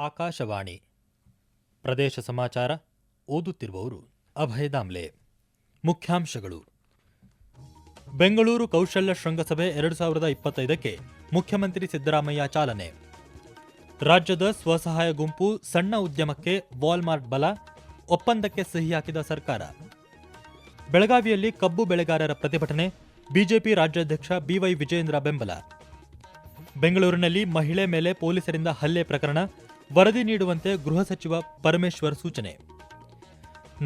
ಆಕಾಶವಾಣಿ ಪ್ರದೇಶ ಸಮಾಚಾರ ಓದುತ್ತಿರುವವರು ಅಭಯ ದಾಮ್ಲೆ. ಮುಖ್ಯಾಂಶಗಳು. ಬೆಂಗಳೂರು ಕೌಶಲ್ಯ ಶೃಂಗಸಭೆ 2025ಕ್ಕೆ ಮುಖ್ಯಮಂತ್ರಿ ಸಿದ್ದರಾಮಯ್ಯ ಚಾಲನೆ. ರಾಜ್ಯದ ಸ್ವಸಹಾಯ ಗುಂಪು ಸಣ್ಣ ಉದ್ಯಮಕ್ಕೆ ವಾಲ್ಮಾರ್ಟ್ ಬಲ, ಒಪ್ಪಂದಕ್ಕೆ ಸಹಿ ಹಾಕಿದ ಸರ್ಕಾರ. ಬೆಳಗಾವಿಯಲ್ಲಿ ಕಬ್ಬು ಬೆಳೆಗಾರರ ಪ್ರತಿಭಟನೆ, ಬಿಜೆಪಿ ರಾಜ್ಯಾಧ್ಯಕ್ಷ ಬಿವೈ ವಿಜಯೇಂದ್ರ ಬೆಂಬಲ. ಬೆಂಗಳೂರಿನಲ್ಲಿ ಮಹಿಳೆ ಮೇಲೆ ಪೊಲೀಸರಿಂದ ಹಲ್ಲೆ ಪ್ರಕರಣ, ವರದಿ ನೀಡುವಂತೆ ಗೃಹ ಸಚಿವ ಪರಮೇಶ್ವರ್ ಸೂಚನೆ.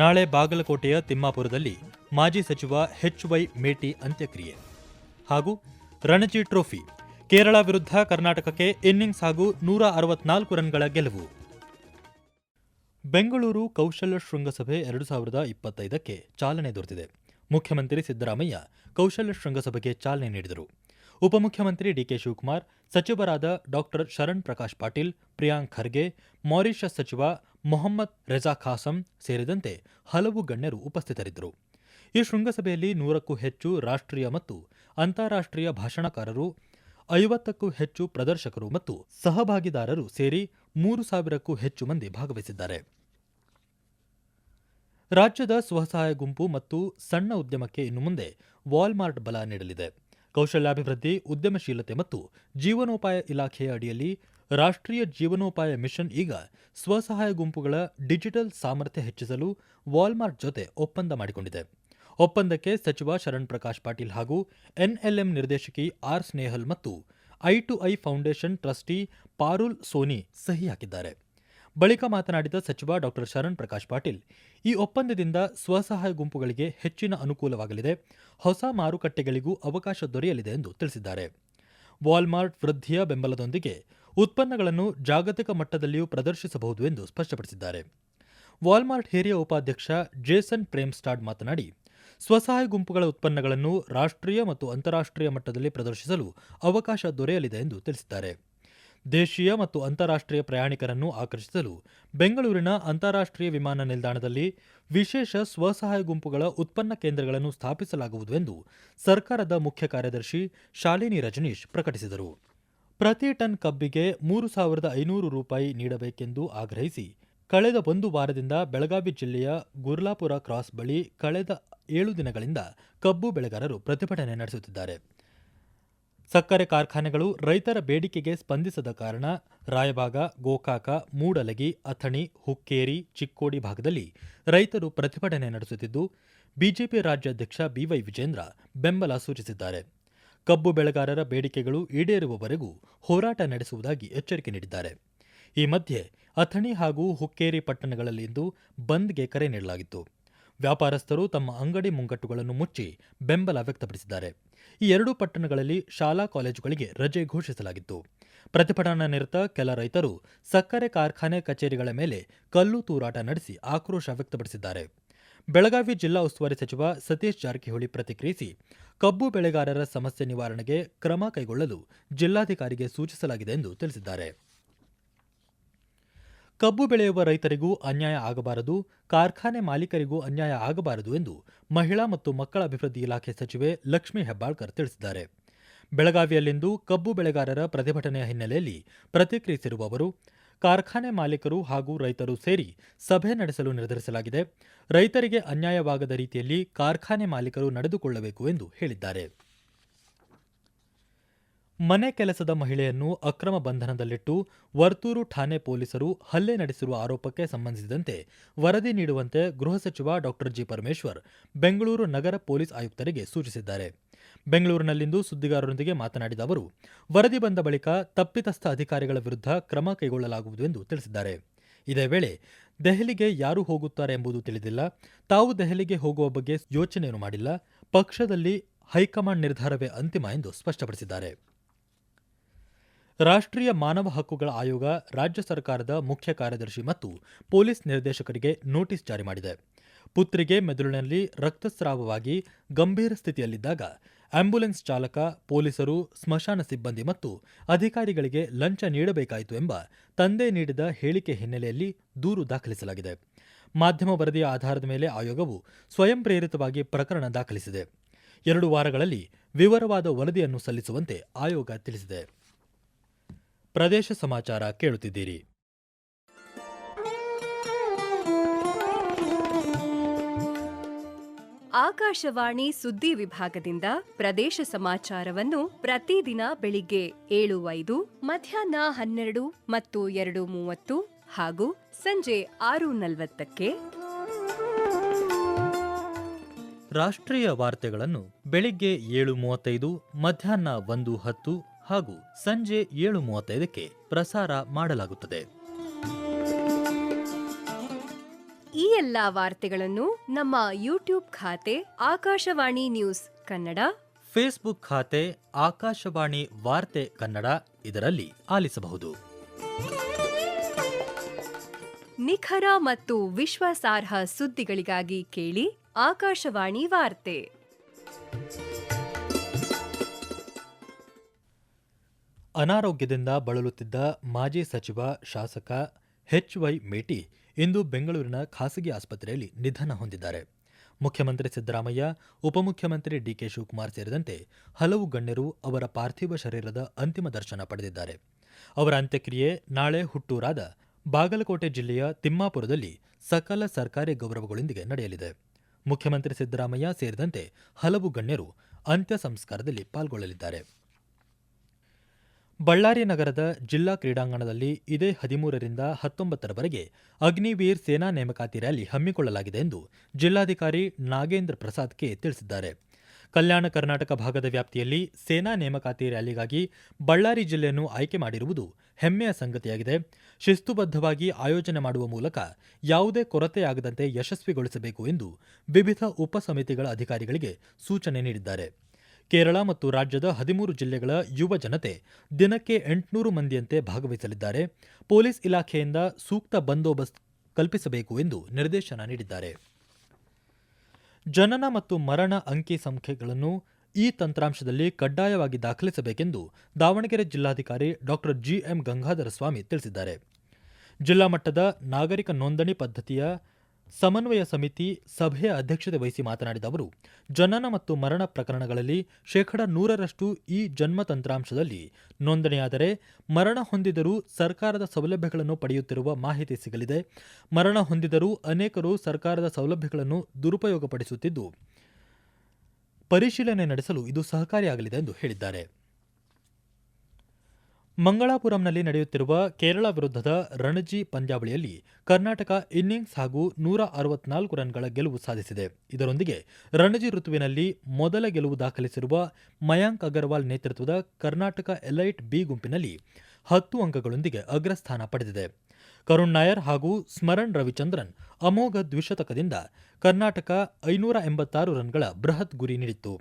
ನಾಳೆ ಬಾಗಲಕೋಟೆಯ ತಿಮ್ಮಾಪುರದಲ್ಲಿ ಮಾಜಿ ಸಚಿವ ಎಚ್.ವೈ. ಮೇಟಿ ಅಂತ್ಯಕ್ರಿಯೆ. ಹಾಗೂ ರಣಜಿ ಟ್ರೋಫಿ, ಕೇರಳ ವಿರುದ್ಧ ಕರ್ನಾಟಕಕ್ಕೆ ಇನ್ನಿಂಗ್ಸ್ ಹಾಗೂ 164 ರನ್ಗಳ ಗೆಲುವು. ಬೆಂಗಳೂರು ಕೌಶಲ್ಯ ಶೃಂಗಸಭೆ 2025ಕ್ಕೆ ಚಾಲನೆ ದೊರೆತಿದೆ. ಮುಖ್ಯಮಂತ್ರಿ ಸಿದ್ದರಾಮಯ್ಯ ಕೌಶಲ್ಯ ಶೃಂಗಸಭೆಗೆ ಚಾಲನೆ ನೀಡಿದರು. ಉಪಮುಖ್ಯಮಂತ್ರಿ ಡಿಕೆ ಶಿವಕುಮಾರ್, ಸಚಿವರಾದ ಡಾ ಶರಣ್ ಪ್ರಕಾಶ್ ಪಾಟೀಲ್, ಪ್ರಿಯಾಂಕ್ ಖರ್ಗೆ, ಮಾರಿಷಸ್ ಸಚಿವ ಮೊಹಮ್ಮದ್ ರೆಜಾ ಖಾಸಂ ಸೇರಿದಂತೆ ಹಲವು ಗಣ್ಯರು ಉಪಸ್ಥಿತರಿದ್ದರು. ಈ ಶೃಂಗಸಭೆಯಲ್ಲಿ 100ಕ್ಕೂ ಹೆಚ್ಚು ರಾಷ್ಟ್ರೀಯ ಮತ್ತು ಅಂತಾರಾಷ್ಟ್ರೀಯ ಭಾಷಣಕಾರರು, 50ಕ್ಕೂ ಹೆಚ್ಚು ಪ್ರದರ್ಶಕರು ಮತ್ತು ಸಹಭಾಗಿದಾರರು ಸೇರಿ 3,000ಕ್ಕೂ ಹೆಚ್ಚು ಮಂದಿ ಭಾಗವಹಿಸಿದ್ದಾರೆ. ರಾಜ್ಯದ ಸ್ವಸಹಾಯ ಗುಂಪು ಮತ್ತು ಸಣ್ಣ ಉದ್ಯಮಕ್ಕೆ ಇನ್ನು ಮುಂದೆ ವಾಲ್ಮಾರ್ಟ್ ಬಲ ನೀಡಲಿದೆ. ಕೌಶಲ್ಯಾಭಿವೃದ್ಧಿ, ಉದ್ಯಮಶೀಲತೆ ಮತ್ತು ಜೀವನೋಪಾಯ ಇಲಾಖೆಯ ಅಡಿಯಲ್ಲಿ ರಾಷ್ಟ್ರೀಯ ಜೀವನೋಪಾಯ ಮಿಷನ್ ಈಗ ಸ್ವಸಹಾಯ ಗುಂಪುಗಳ ಡಿಜಿಟಲ್ ಸಾಮರ್ಥ್ಯ ಹೆಚ್ಚಿಸಲು ವಾಲ್ಮಾರ್ಟ್ ಜೊತೆ ಒಪ್ಪಂದ ಮಾಡಿಕೊಂಡಿದೆ. ಒಪ್ಪಂದಕ್ಕೆ ಸಚಿವ ಶರಣ್ ಪ್ರಕಾಶ್ ಪಾಟೀಲ್ ಹಾಗೂ ಎನ್ಎಲ್ಎಂ ನಿರ್ದೇಶಕಿ ಆರ್ ಸ್ನೇಹಲ್ ಮತ್ತು ಐ2ಐ ಫೌಂಡೇಶನ್ ಟ್ರಸ್ಟಿ ಪಾರುಲ್ ಸೋನಿ ಸಹಿ ಹಾಕಿದ್ದಾರೆ. ಬಳಿಕ ಮಾತನಾಡಿದ ಸಚಿವ ಡಾ ಶರಣ್ ಪ್ರಕಾಶ್ ಪಾಟೀಲ್, ಈ ಒಪ್ಪಂದದಿಂದ ಸ್ವಸಹಾಯ ಗುಂಪುಗಳಿಗೆ ಹೆಚ್ಚಿನ ಅನುಕೂಲವಾಗಲಿದೆ, ಹೊಸ ಮಾರುಕಟ್ಟೆಗಳಿಗೂ ಅವಕಾಶ ದೊರೆಯಲಿದೆ ಎಂದು ತಿಳಿಸಿದ್ದಾರೆ. ವಾಲ್ಮಾರ್ಟ್ ವೃದ್ಧಿಯ ಬೆಂಬಲದೊಂದಿಗೆ ಉತ್ಪನ್ನಗಳನ್ನು ಜಾಗತಿಕ ಮಟ್ಟದಲ್ಲಿಯೂ ಪ್ರದರ್ಶಿಸಬಹುದು ಎಂದು ಸ್ಪಷ್ಟಪಡಿಸಿದ್ದಾರೆ. ವಾಲ್ಮಾರ್ಟ್ ಹಿರಿಯ ಉಪಾಧ್ಯಕ್ಷ ಜೇಸನ್ ಪ್ರೇಮ್ಸ್ಟಾಡ್ ಮಾತನಾಡಿ, ಸ್ವಸಹಾಯ ಗುಂಪುಗಳ ಉತ್ಪನ್ನಗಳನ್ನು ರಾಷ್ಟ್ರೀಯ ಮತ್ತು ಅಂತಾರಾಷ್ಟ್ರೀಯ ಮಟ್ಟದಲ್ಲಿ ಪ್ರದರ್ಶಿಸಲು ಅವಕಾಶ ದೊರೆಯಲಿದೆ ಎಂದು ತಿಳಿಸಿದ್ದಾರೆ. ದೇಶೀಯ ಮತ್ತು ಅಂತಾರಾಷ್ಟ್ರೀಯ ಪ್ರಯಾಣಿಕರನ್ನು ಆಕರ್ಷಿಸಲು ಬೆಂಗಳೂರಿನ ಅಂತಾರಾಷ್ಟ್ರೀಯ ವಿಮಾನ ನಿಲ್ದಾಣದಲ್ಲಿ ವಿಶೇಷ ಸ್ವಸಹಾಯ ಗುಂಪುಗಳ ಉತ್ಪನ್ನ ಕೇಂದ್ರಗಳನ್ನು ಸ್ಥಾಪಿಸಲಾಗುವುದು ಎಂದು ಸರ್ಕಾರದ ಮುಖ್ಯ ಕಾರ್ಯದರ್ಶಿ ಶಾಲಿನಿ ರಜನೀಶ್ ಪ್ರಕಟಿಸಿದರು. ಪ್ರತಿ ಟನ್ ಕಬ್ಬಿಗೆ 3,500 ರೂಪಾಯಿ ನೀಡಬೇಕೆಂದು ಆಗ್ರಹಿಸಿ ಕಳೆದ 1 ವಾರದಿಂದ ಬೆಳಗಾವಿ ಜಿಲ್ಲೆಯ ಗುರ್ಲಾಪುರ ಕ್ರಾಸ್ ಬಳಿ ಕಳೆದ 7 ದಿನಗಳಿಂದ ಕಬ್ಬು ಬೆಳೆಗಾರರು ಪ್ರತಿಭಟನೆ ನಡೆಸುತ್ತಿದ್ದಾರೆ. ಸಕ್ಕರೆ ಕಾರ್ಖಾನೆಗಳು ರೈತರ ಬೇಡಿಕೆಗೆ ಸ್ಪಂದಿಸದ ಕಾರಣ ರಾಯಬಾಗ, ಗೋಕಾಕ, ಮೂಡಲಗಿ, ಅಥಣಿ, ಹುಕ್ಕೇರಿ, ಚಿಕ್ಕೋಡಿ ಭಾಗದಲ್ಲಿ ರೈತರು ಪ್ರತಿಭಟನೆ ನಡೆಸುತ್ತಿದ್ದು, ಬಿಜೆಪಿ ರಾಜ್ಯಾಧ್ಯಕ್ಷ ಬಿವೈ ವಿಜೇಂದ್ರ ಬೆಂಬಲ ಸೂಚಿಸಿದ್ದಾರೆ. ಕಬ್ಬು ಬೆಳೆಗಾರರ ಬೇಡಿಕೆಗಳು ಈಡೇರುವವರೆಗೂ ಹೋರಾಟ ನಡೆಸುವುದಾಗಿ ಎಚ್ಚರಿಕೆ ನೀಡಿದ್ದಾರೆ. ಈ ಮಧ್ಯೆ ಅಥಣಿ ಹಾಗೂ ಹುಕ್ಕೇರಿ ಪಟ್ಟಣಗಳಲ್ಲಿಂದು ಬಂದ್ಗೆ ಕರೆ ನೀಡಲಾಗಿತ್ತು. ವ್ಯಾಪಾರಸ್ಥರು ತಮ್ಮ ಅಂಗಡಿ ಮುಂಗಟ್ಟುಗಳನ್ನು ಮುಚ್ಚಿ ಬೆಂಬಲ ವ್ಯಕ್ತಪಡಿಸಿದ್ದಾರೆ. ಈ 2 ಪಟ್ಟಣಗಳಲ್ಲಿ ಶಾಲಾ ಕಾಲೇಜುಗಳಿಗೆ ರಜೆ ಘೋಷಿಸಲಾಗಿತ್ತು. ಪ್ರತಿಭಟನಾ ನಿರತ ಕೆಲ ರೈತರು ಸಕ್ಕರೆ ಕಾರ್ಖಾನೆ ಕಚೇರಿಗಳ ಮೇಲೆ ಕಲ್ಲು ತೂರಾಟ ನಡೆಸಿ ಆಕ್ರೋಶ ವ್ಯಕ್ತಪಡಿಸಿದ್ದಾರೆ. ಬೆಳಗಾವಿ ಜಿಲ್ಲಾ ಉಸ್ತುವಾರಿ ಸಚಿವ ಸತೀಶ್ ಜಾರಕಿಹೊಳಿ ಪ್ರತಿಕ್ರಿಯಿಸಿ, ಕಬ್ಬು ಬೆಳೆಗಾರರ ಸಮಸ್ಯೆ ನಿವಾರಣೆಗೆ ಕ್ರಮ ಕೈಗೊಳ್ಳಲು ಜಿಲ್ಲಾಧಿಕಾರಿಗೆ ಸೂಚಿಸಲಾಗಿದೆ ಎಂದು ತಿಳಿಸಿದ್ದಾರೆ. ಕಬ್ಬು ಬೆಳೆಯುವ ರೈತರಿಗೂ ಅನ್ಯಾಯ ಆಗಬಾರದು, ಕಾರ್ಖಾನೆ ಮಾಲೀಕರಿಗೂ ಅನ್ಯಾಯ ಆಗಬಾರದು ಎಂದು ಮಹಿಳಾ ಮತ್ತು ಮಕ್ಕಳ ಅಭಿವೃದ್ಧಿ ಇಲಾಖೆ ಸಚಿವೆ ಲಕ್ಷ್ಮೀ ಹೆಬ್ಬಾಳ್ಕರ್ ತಿಳಿಸಿದ್ದಾರೆ. ಬೆಳಗಾವಿಯಲ್ಲಿಂದು ಕಬ್ಬು ಬೆಳೆಗಾರರ ಪ್ರತಿಭಟನೆಯ ಹಿನ್ನೆಲೆಯಲ್ಲಿ ಪ್ರತಿಕ್ರಿಯಿಸಿರುವ ಅವರು, ಕಾರ್ಖಾನೆ ಮಾಲೀಕರು ಹಾಗೂ ರೈತರು ಸೇರಿ ಸಭೆ ನಡೆಸಲು ನಿರ್ಧರಿಸಲಾಗಿದೆ. ರೈತರಿಗೆ ಅನ್ಯಾಯವಾಗದ ರೀತಿಯಲ್ಲಿ ಕಾರ್ಖಾನೆ ಮಾಲೀಕರು ನಡೆದುಕೊಳ್ಳಬೇಕು ಎಂದು ಹೇಳಿದ್ದಾರೆ. ಮನೆ ಕೆಲಸದ ಮಹಿಳೆಯನ್ನು ಅಕ್ರಮ ಬಂಧನದಲ್ಲಿಟ್ಟು ವರ್ತೂರು ಠಾಣೆ ಪೊಲೀಸರು ಹಲ್ಲೆ ನಡೆಸಿರುವ ಆರೋಪಕ್ಕೆ ಸಂಬಂಧಿಸಿದಂತೆ ವರದಿ ನೀಡುವಂತೆ ಗೃಹ ಸಚಿವ ಡಾ ಜಿ. ಪರಮೇಶ್ವರ್ ಬೆಂಗಳೂರು ನಗರ ಪೊಲೀಸ್ ಆಯುಕ್ತರಿಗೆ ಸೂಚಿಸಿದ್ದಾರೆ. ಬೆಂಗಳೂರಿನಲ್ಲಿಂದು ಸುದ್ದಿಗಾರರೊಂದಿಗೆ ಮಾತನಾಡಿದ ಅವರು, ವರದಿ ಬಂದ ಬಳಿಕ ತಪ್ಪಿತಸ್ಥ ಅಧಿಕಾರಿಗಳ ವಿರುದ್ಧ ಕ್ರಮ ಕೈಗೊಳ್ಳಲಾಗುವುದು ಎಂದು ತಿಳಿಸಿದ್ದಾರೆ. ಇದೇ ವೇಳೆ ದೆಹಲಿಗೆ ಯಾರು ಹೋಗುತ್ತಾರೆ ಎಂಬುದು ತಿಳಿದಿಲ್ಲ, ತಾವು ದೆಹಲಿಗೆ ಹೋಗುವ ಬಗ್ಗೆ ಯೋಚನೆಯೂ ಮಾಡಿಲ್ಲ, ಪಕ್ಷದಲ್ಲಿ ಹೈಕಮಾಂಡ್ ನಿರ್ಧಾರವೇ ಅಂತಿಮ ಎಂದು ಸ್ಪಷ್ಟಪಡಿಸಿದ್ದಾರೆ. ರಾಷ್ಟ್ರೀಯ ಮಾನವ ಹಕ್ಕುಗಳ ಆಯೋಗ ರಾಜ್ಯ ಸರ್ಕಾರದ ಮುಖ್ಯ ಕಾರ್ಯದರ್ಶಿ ಮತ್ತು ಪೊಲೀಸ್ ನಿರ್ದೇಶಕರಿಗೆ ನೋಟಿಸ್ ಜಾರಿ ಮಾಡಿದೆ. ಪುತ್ರಿಗೆ ಮೆದುಳಿನಲ್ಲಿ ರಕ್ತಸ್ರಾವವಾಗಿ ಗಂಭೀರ ಸ್ಥಿತಿಯಲ್ಲಿದ್ದಾಗ ಆಂಬ್ಯುಲೆನ್ಸ್ ಚಾಲಕ, ಪೊಲೀಸರು, ಸ್ಮಶಾನ ಸಿಬ್ಬಂದಿ ಮತ್ತು ಅಧಿಕಾರಿಗಳಿಗೆ ಲಂಚ ನೀಡಬೇಕಾಯಿತು ಎಂಬ ತಂದೆ ನೀಡಿದ ಹೇಳಿಕೆ ಹಿನ್ನೆಲೆಯಲ್ಲಿ ದೂರು ದಾಖಲಿಸಲಾಗಿದೆ. ಮಾಧ್ಯಮ ವರದಿಯ ಆಧಾರದ ಮೇಲೆ ಆಯೋಗವು ಸ್ವಯಂ ಪ್ರೇರಿತವಾಗಿ ಪ್ರಕರಣ ದಾಖಲಿಸಿದೆ. 2 ವಾರಗಳಲ್ಲಿ ವಿವರವಾದ ವರದಿಯನ್ನು ಸಲ್ಲಿಸುವಂತೆ ಆಯೋಗ ತಿಳಿಸಿದೆ. ಪ್ರದೇಶ ಸಮಾಚಾರ ಕೇಳುತ್ತಿದ್ದೀರಿ. ಆಕಾಶವಾಣಿ ಸುದ್ದಿ ವಿಭಾಗದಿಂದ ಪ್ರದೇಶ ಸಮಾಚಾರವನ್ನು ಪ್ರತಿದಿನ ಬೆಳಿಗ್ಗೆ 7:05, ಮಧ್ಯಾಹ್ನ 12 ಮತ್ತು 2:30 ಹಾಗೂ ಸಂಜೆ 6:40ಕ್ಕೆ. ರಾಷ್ಟ್ರೀಯ ವಾರ್ತೆಗಳನ್ನು ಬೆಳಿಗ್ಗೆ 7:35, ಮಧ್ಯಾಹ್ನ 1:10 ಹಾಗೂ ಸಂಜೆ 7:35ಕ್ಕೆ ಪ್ರಸಾರ ಮಾಡಲಾಗುತ್ತದೆ. ಈ ಎಲ್ಲಾ ವಾರ್ತೆಗಳನ್ನು ನಮ್ಮ ಯೂಟ್ಯೂಬ್ ಖಾತೆ ಆಕಾಶವಾಣಿ ನ್ಯೂಸ್ ಕನ್ನಡ, ಫೇಸ್ಬುಕ್ ಖಾತೆ ಆಕಾಶವಾಣಿ ವಾರ್ತೆ ಕನ್ನಡ ಇದರಲ್ಲಿ ಆಲಿಸಬಹುದು. ನಿಖರ ಮತ್ತು ವಿಶ್ವಾಸಾರ್ಹ ಸುದ್ದಿಗಳಿಗಾಗಿ ಕೇಳಿ ಆಕಾಶವಾಣಿ ವಾರ್ತೆ. ಅನಾರೋಗ್ಯದಿಂದ ಬಳಲುತ್ತಿದ್ದ ಮಾಜಿ ಸಚಿವ ಶಾಸಕ HY ಮೇಟಿ ಇಂದು ಬೆಂಗಳೂರಿನ ಖಾಸಗಿ ಆಸ್ಪತ್ರೆಯಲ್ಲಿ ನಿಧನ ಹೊಂದಿದ್ದಾರೆ. ಮುಖ್ಯಮಂತ್ರಿ ಸಿದ್ದರಾಮಯ್ಯ, ಉಪಮುಖ್ಯಮಂತ್ರಿ DK ಶಿವಕುಮಾರ್ ಸೇರಿದಂತೆ ಹಲವು ಗಣ್ಯರು ಅವರ ಪಾರ್ಥಿವ ಶರೀರದ ಅಂತಿಮ ದರ್ಶನ ಪಡೆದಿದ್ದಾರೆ. ಅವರ ಅಂತ್ಯಕ್ರಿಯೆ ನಾಳೆ ಹುಟ್ಟೂರಾದ ಬಾಗಲಕೋಟೆ ಜಿಲ್ಲೆಯ ತಿಮ್ಮಾಪುರದಲ್ಲಿ ಸಕಲ ಸರ್ಕಾರಿ ಗೌರವಗಳೊಂದಿಗೆ ನಡೆಯಲಿದೆ. ಮುಖ್ಯಮಂತ್ರಿ ಸಿದ್ದರಾಮಯ್ಯ ಸೇರಿದಂತೆ ಹಲವು ಗಣ್ಯರು ಅಂತ್ಯ ಸಂಸ್ಕಾರದಲ್ಲಿ ಪಾಲ್ಗೊಳ್ಳಲಿದ್ದಾರೆ. ಬಳ್ಳಾರಿ ನಗರದ ಜಿಲ್ಲಾ ಕ್ರೀಡಾಂಗಣದಲ್ಲಿ ಇದೇ 13ರಿಂದ 19ರವರೆಗೆ ಅಗ್ನಿವೀರ್ ಸೇನಾ ನೇಮಕಾತಿ ರ್ಯಾಲಿ ಹಮ್ಮಿಕೊಳ್ಳಲಾಗಿದೆ ಎಂದು ಜಿಲ್ಲಾಧಿಕಾರಿ ನಾಗೇಂದ್ರ ಪ್ರಸಾದ್ ಕೆ ತಿಳಿಸಿದ್ದಾರೆ. ಕಲ್ಯಾಣ ಕರ್ನಾಟಕ ಭಾಗದ ವ್ಯಾಪ್ತಿಯಲ್ಲಿ ಸೇನಾ ನೇಮಕಾತಿ ರ್ಯಾಲಿಗಾಗಿ ಬಳ್ಳಾರಿ ಜಿಲ್ಲೆಯನ್ನು ಆಯ್ಕೆ ಮಾಡಿರುವುದು ಹೆಮ್ಮೆಯ ಸಂಗತಿಯಾಗಿದೆ. ಶಿಸ್ತುಬದ್ಧವಾಗಿ ಆಯೋಜನೆ ಮಾಡುವ ಮೂಲಕ ಯಾವುದೇ ಕೊರತೆಯಾಗದಂತೆ ಯಶಸ್ವಿಗೊಳಿಸಬೇಕು ಎಂದು ವಿವಿಧ ಉಪಸಮಿತಿಗಳ ಅಧಿಕಾರಿಗಳಿಗೆ ಸೂಚನೆ ನೀಡಿದ್ದಾರೆ. ಕೇರಳ ಮತ್ತು ರಾಜ್ಯದ 13 ಜಿಲ್ಲೆಗಳ ಯುವ ಜನತೆ ದಿನಕ್ಕೆ 800 ಮಂದಿಯಂತೆ ಭಾಗವಹಿಸಲಿದ್ದಾರೆ. ಪೊಲೀಸ್ ಇಲಾಖೆಯಿಂದ ಸೂಕ್ತ ಬಂದೋಬಸ್ತ್ ಕಲ್ಪಿಸಬೇಕು ಎಂದು ನಿರ್ದೇಶನ ನೀಡಿದ್ದಾರೆ. ಜನನ ಮತ್ತು ಮರಣ ಅಂಕಿ ಸಂಖ್ಯೆಗಳನ್ನು ಈ ತಂತ್ರಾಂಶದಲ್ಲಿ ಕಡ್ಡಾಯವಾಗಿ ದಾಖಲಿಸಬೇಕೆಂದು ದಾವಣಗೆರೆ ಜಿಲ್ಲಾಧಿಕಾರಿ ಡಾ GM ಗಂಗಾಧರ ಸ್ವಾಮಿ ತಿಳಿಸಿದ್ದಾರೆ. ಜಿಲ್ಲಾ ಮಟ್ಟದ ನಾಗರಿಕ ನೋಂದಣಿ ಪದ್ಧತಿಯ ಸಮನ್ವಯ ಸಮಿತಿ ಸಭೆಯ ಅಧ್ಯಕ್ಷತೆ ವಹಿಸಿ ಮಾತನಾಡಿದ ಅವರು, ಜನನ ಮತ್ತು ಮರಣ ಪ್ರಕರಣಗಳಲ್ಲಿ 100% ಈ ಜನ್ಮ ತಂತ್ರಾಂಶದಲ್ಲಿ ನೋಂದಣಿಯಾದರೆ ಮರಣ ಹೊಂದಿದರೂ ಸರ್ಕಾರದ ಸೌಲಭ್ಯಗಳನ್ನು ಪಡೆಯುತ್ತಿರುವ ಮಾಹಿತಿ ಸಿಗಲಿದೆ. ಮರಣ ಹೊಂದಿದರೂ ಅನೇಕರು ಸರ್ಕಾರದ ಸೌಲಭ್ಯಗಳನ್ನು ದುರುಪಯೋಗಪಡಿಸುತ್ತಿದ್ದು, ಪರಿಶೀಲನೆ ನಡೆಸಲು ಇದು ಸಹಕಾರಿಯಾಗಲಿದೆ ಎಂದು ಹೇಳಿದ್ದಾರೆ. ಮಂಗಳಾಪುರಂನಲ್ಲಿ ನಡೆಯುತ್ತಿರುವ ಕೇರಳ ವಿರುದ್ಧದ ರಣಜಿ ಪಂದ್ಯಾವಳಿಯಲ್ಲಿ ಕರ್ನಾಟಕ ಇನ್ನಿಂಗ್ಸ್ ಹಾಗೂ 164 ರನ್ಗಳ ಗೆಲುವು ಸಾಧಿಸಿದೆ. ಇದರೊಂದಿಗೆ ರಣಜಿ ಋತುವಿನಲ್ಲಿ ಮೊದಲ ಗೆಲುವು ದಾಖಲಿಸಿರುವ ಮಯಾಂಕ್ ಅಗರ್ವಾಲ್ ನೇತೃತ್ವದ ಕರ್ನಾಟಕ ಎಲೈಟ್ ಬಿ ಗುಂಪಿನಲ್ಲಿ 10 ಅಂಕಗಳೊಂದಿಗೆ ಅಗ್ರಸ್ಥಾನ ಪಡೆದಿದೆ. ಕರುಣ್ ನಾಯರ್ ಹಾಗೂ ಸ್ಮರಣ್ ರವಿಚಂದ್ರನ್ ಅಮೋಘ ದ್ವಿಶತಕದಿಂದ ಕರ್ನಾಟಕ 586 ರನ್ಗಳ ಬೃಹತ್ ಗುರಿ ನೀಡಿತ್ತು.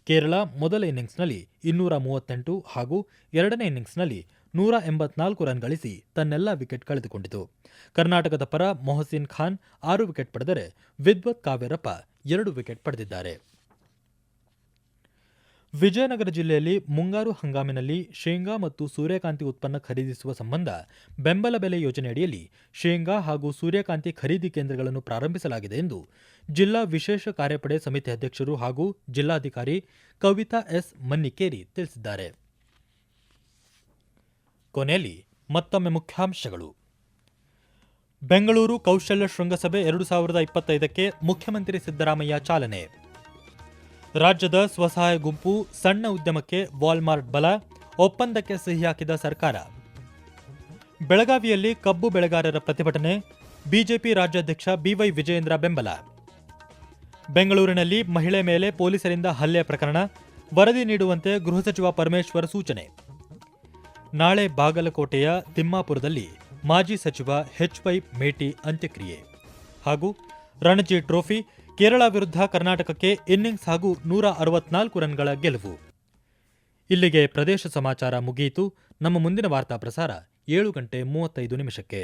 ಕೇರಳ ಮೊದಲ ಇನ್ನಿಂಗ್ಸ್ನಲ್ಲಿ 238 ಹಾಗೂ ಎರಡನೇ ಇನ್ನಿಂಗ್ಸ್ನಲ್ಲಿ 184 ರನ್ ಗಳಿಸಿ ತನ್ನೆಲ್ಲ ವಿಕೆಟ್ ಕಳೆದುಕೊಂಡಿತು. ಕರ್ನಾಟಕದ ಪರ ಮೊಹಸಿನ್ ಖಾನ್ 6 ವಿಕೆಟ್ ಪಡೆದರೆ ವಿದ್ವತ್ ಕಾವೇರಪ್ಪ 2 ವಿಕೆಟ್ ಪಡೆದಿದ್ದಾರೆ. ವಿಜಯನಗರ ಜಿಲ್ಲೆಯಲ್ಲಿ ಮುಂಗಾರು ಹಂಗಾಮಿನಲ್ಲಿ ಶೇಂಗಾ ಮತ್ತು ಸೂರ್ಯಕಾಂತಿ ಉತ್ಪನ್ನ ಖರೀದಿಸುವ ಸಂಬಂಧ ಬೆಂಬಲ ಬೆಲೆ ಯೋಜನೆಯಡಿಯಲ್ಲಿ ಶೇಂಗಾ ಹಾಗೂ ಸೂರ್ಯಕಾಂತಿ ಖರೀದಿ ಕೇಂದ್ರಗಳನ್ನು ಪ್ರಾರಂಭಿಸಲಾಗಿದೆ ಎಂದು ಜಿಲ್ಲಾ ವಿಶೇಷ ಕಾರ್ಯಪಡೆ ಸಮಿತಿ ಅಧ್ಯಕ್ಷರು ಹಾಗೂ ಜಿಲ್ಲಾಧಿಕಾರಿ ಕವಿತಾ S. ಮನ್ನಿಕೇರಿ ತಿಳಿಸಿದ್ದಾರೆ. ಕೊನೆಯಲ್ಲಿ ಮತ್ತೊಮ್ಮೆ ಮುಖ್ಯಾಂಶಗಳು. ಬೆಂಗಳೂರು ಕೌಶಲ್ಯ ಶೃಂಗಸಭೆ 2025ಕ್ಕೆ ಮುಖ್ಯಮಂತ್ರಿ ಸಿದ್ದರಾಮಯ್ಯ ಚಾಲನೆ. ರಾಜ್ಯದ ಸ್ವಸಹಾಯ ಗುಂಪು ಸಣ್ಣ ಉದ್ಯಮಕ್ಕೆ ವಾಲ್ಮಾರ್ಟ್ ಬಲ, ಒಪ್ಪಂದಕ್ಕೆ ಸಹಿ ಹಾಕಿದ ಸರ್ಕಾರ. ಬೆಳಗಾವಿಯಲ್ಲಿ ಕಬ್ಬು ಬೆಳೆಗಾರರ ಪ್ರತಿಭಟನೆ, ಬಿಜೆಪಿ ರಾಜ್ಯಾಧ್ಯಕ್ಷ BY ವಿಜಯೇಂದ್ರ ಬೆಂಬಲ. ಬೆಂಗಳೂರಿನಲ್ಲಿ ಮಹಿಳೆ ಮೇಲೆ ಪೊಲೀಸರಿಂದ ಹಲ್ಲೆ ಪ್ರಕರಣ, ವರದಿ ನೀಡುವಂತೆ ಗೃಹ ಸಚಿವ ಪರಮೇಶ್ವರ್ ಸೂಚನೆ. ನಾಳೆ ಬಾಗಲಕೋಟೆಯ ತಿಮ್ಮಾಪುರದಲ್ಲಿ ಮಾಜಿ ಸಚಿವ HY ಮೇಟಿ ಅಂತ್ಯಕ್ರಿಯೆ. ಹಾಗೂ ರಣಜಿ ಟ್ರೋಫಿ, ಕೇರಳ ವಿರುದ್ಧ ಕರ್ನಾಟಕಕ್ಕೆ ಇನ್ನಿಂಗ್ಸ್ ಹಾಗೂ 164 ರನ್ಗಳ ಗೆಲುವು. ಇಲ್ಲಿಗೆ ಪ್ರದೇಶ ಸಮಾಚಾರ ಮುಗಿಯಿತು. ನಮ್ಮ ಮುಂದಿನ ವಾರ್ತಾ ಪ್ರಸಾರ 7:35 ನಿಮಿಷಕ್ಕೆ.